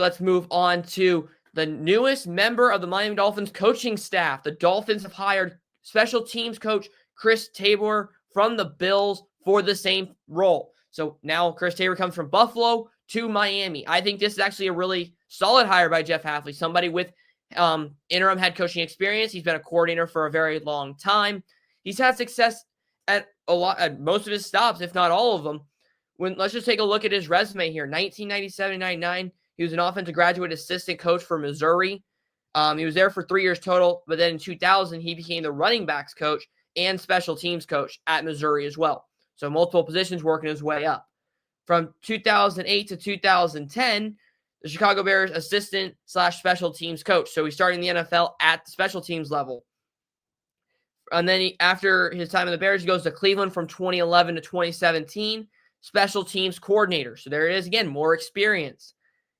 let's move on to the newest member of the Miami Dolphins coaching staff. The Dolphins have hired special teams coach Chris Tabor from the Bills for the same role. So now Chris Tabor comes from Buffalo to Miami. I think this is actually a really solid hire by Jeff Hafley, somebody with interim head coaching experience. He's been a coordinator for a very long time. He's had success at most of his stops, if not all of them. Let's just take a look at his resume here. 1997-99, he was an offensive graduate assistant coach for Missouri. He was there for 3 years total, but then in 2000, he became the running backs coach and special teams coach at Missouri as well. So multiple positions, working his way up. From 2008 to 2010, the Chicago Bears assistant / special teams coach. So he started in the NFL at the special teams level. And then after his time in the Bears, he goes to Cleveland from 2011 to 2017, special teams coordinator. So there it is again, more experience.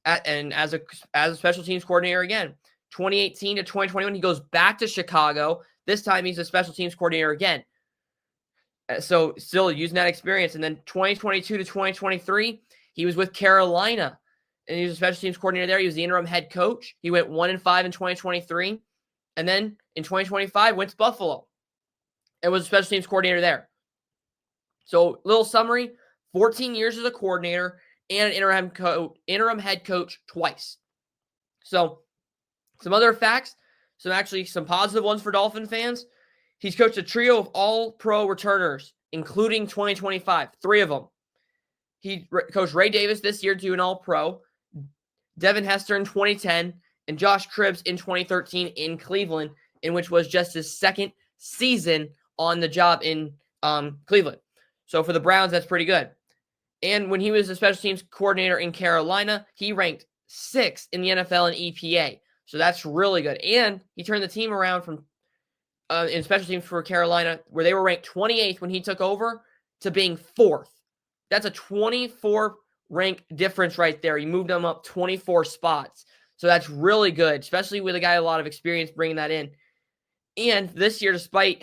And as a special teams coordinator again. 2018 to 2021, he goes back to Chicago. This time he's a special teams coordinator again. So still using that experience. And then 2022 to 2023, he was with Carolina. And he was a special teams coordinator there. He was the interim head coach. He went 1-5 in 2023. And then in 2025, went to Buffalo and was a special teams coordinator there. So little summary, 14 years as a coordinator and an interim head coach twice. So some other facts, some positive ones for Dolphin fans. He's coached a trio of all-pro returners, including 2025, 3 of them. He coached Ray Davis this year to an all-pro, Devin Hester in 2010, and Josh Cribbs in 2013 in Cleveland, in which was just his second season on the job in Cleveland. So for the Browns, that's pretty good. And when he was a special teams coordinator in Carolina, he ranked 6th in the NFL in EPA. So that's really good. And he turned the team around from in special teams for Carolina, where they were ranked 28th when he took over, to being 4th. That's a 24 rank difference right there. He moved them up 24 spots. So that's really good, especially with a guy with a lot of experience bringing that in. And this year, despite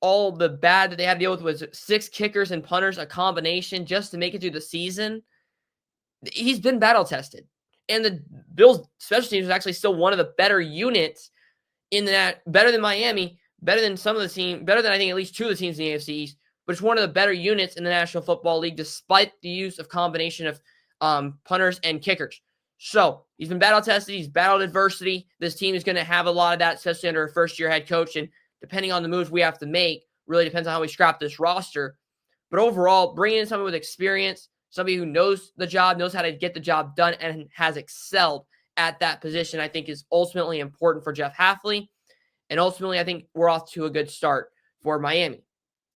all the bad that they had to deal with, was 6 kickers and punters, a combination just to make it through the season. He's been battle tested. And the Bills special teams is actually still one of the better units in that, better than Miami, better than some of the teams, better than I think at least 2 of the teams in the AFC East, but it's one of the better units in the National Football League despite the use of combination of punters and kickers. So he's been battle tested. He's battled adversity. This team is going to have a lot of that, especially under a first-year head coach. And depending on the moves we have to make, really depends on how we scrap this roster. But overall, bringing in somebody with experience, somebody who knows the job, knows how to get the job done, and has excelled at that position, I think is ultimately important for Jeff Hafley. And ultimately, I think we're off to a good start for Miami.